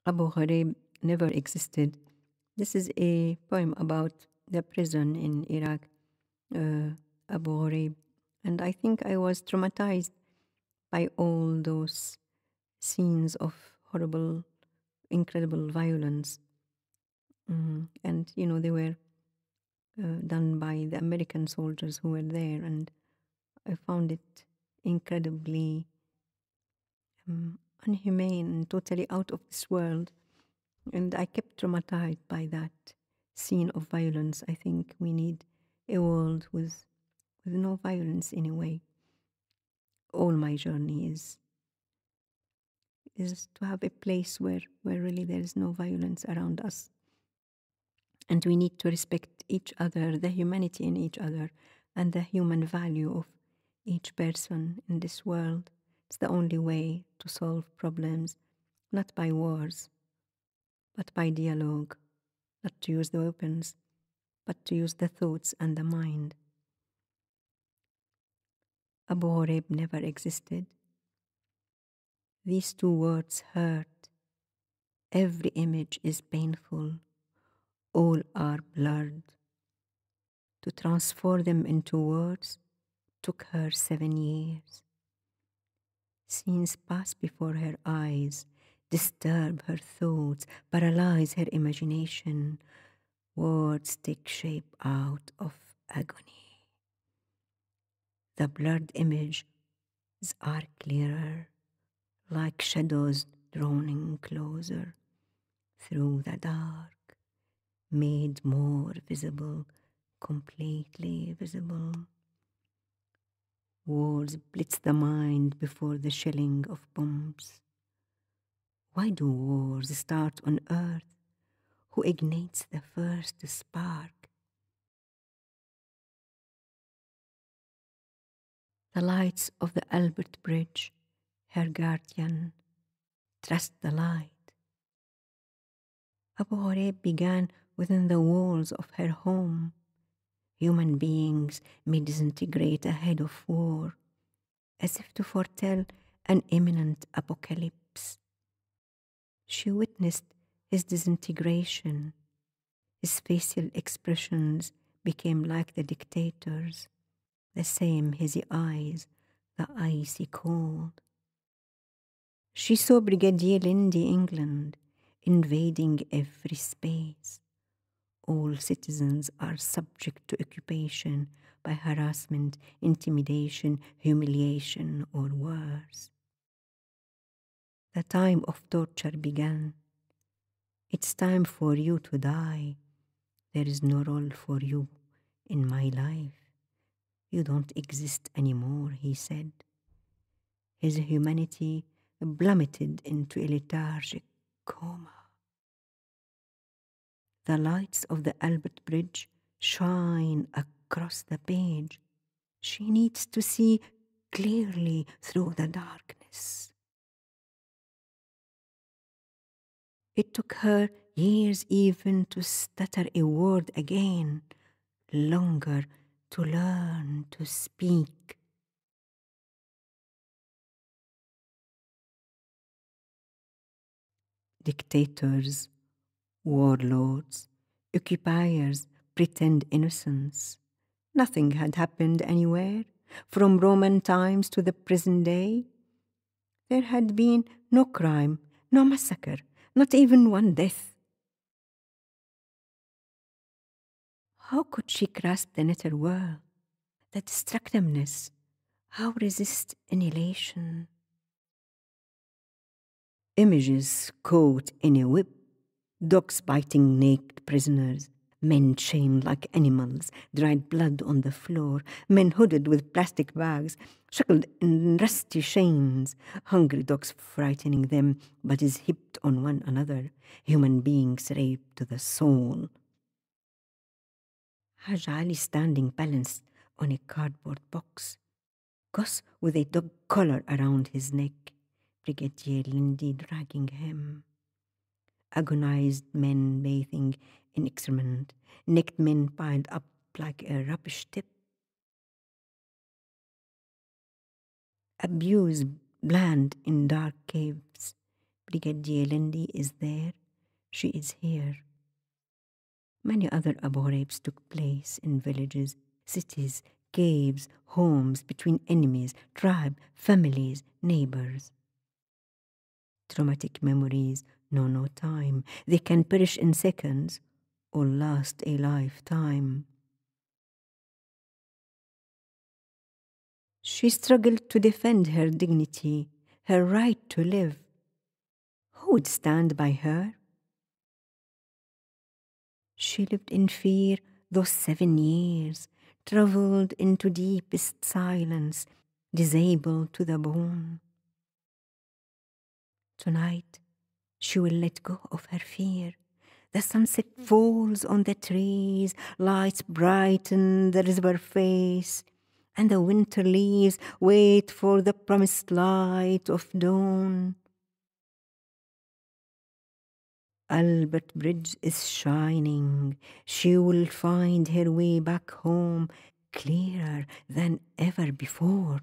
Abu Ghraib never existed. This is a poem about the prison in Iraq, uh, Abu Ghraib. And I think I was traumatized by all those scenes of horrible, incredible violence. And, they were done by the American soldiers who were there. And I found it incredibly unhumane and totally out of this world. And I kept traumatized by that scene of violence. I think we need a world with no violence anyway. All my journey is to have a place where really there is no violence around us. And we need to respect each other, the humanity in each other, and the human value of each person in this world. It's the only way to solve problems, not by wars, but by dialogue, not to use the weapons, but to use the thoughts and the mind. Abu Ghraib never existed. These two words hurt. Every image is painful. All are blurred. To transform them into words took her 7 years. Scenes pass before her eyes, disturb her thoughts, paralyze her imagination. Words take shape out of agony. The blurred images are clearer, like shadows drawing closer through the dark, made more visible, completely visible. Wars blitz the mind before the shelling of bombs. Why do wars start on earth? Who ignites the first spark? The lights of the Albert Bridge, her guardian, trust the light. Abu Ghraib began within the walls of her home. Human beings may disintegrate ahead of war, as if to foretell an imminent apocalypse. She witnessed his disintegration. His facial expressions became like the dictator's, the same hazy eyes, the icy cold. She saw Brigadier Lindy England invading every space. All citizens are subject to occupation by harassment, intimidation, humiliation, or worse. The time of torture began. It's time for you to die. There is no role for you in my life. You don't exist anymore, he said. His humanity plummeted into a lethargic coma. The lights of the Albert Bridge shine across the page. She needs to see clearly through the darkness. It took her years even to stutter a word again, longer to learn to speak. Dictators, warlords, occupiers pretend innocence. Nothing had happened anywhere, from Roman times to the present day. There had been no crime, no massacre, not even one death. How could she grasp the nether world, the destructiveness? How resist annihilation? Images caught in a whip, dogs biting naked prisoners, men chained like animals, dried blood on the floor, men hooded with plastic bags, shackled in rusty chains, hungry dogs frightening them, bodies heaped on one another, human beings raped to the soul. Haj Ali standing balanced on a cardboard box, Gus with a dog collar around his neck, Brigadier Lindy dragging him. Agonized men bathing in excrement, naked men piled up like a rubbish tip. Abuse bland in dark caves, Brigadier Lindy is there. She is here. Many other Abou Ghraibs took place in villages, cities, caves, homes, between enemies, tribe, families, neighbors. Traumatic memories know no time. They can perish in seconds or last a lifetime. She struggled to defend her dignity, her right to live. Who would stand by her? She lived in fear those 7 years, travelled into deepest silence, disabled to the bone. Tonight, she will let go of her fear. The sunset falls on the trees, lights brighten the river face, and the winter leaves wait for the promised light of dawn. Albert Bridge is shining. She will find her way back home clearer than ever before.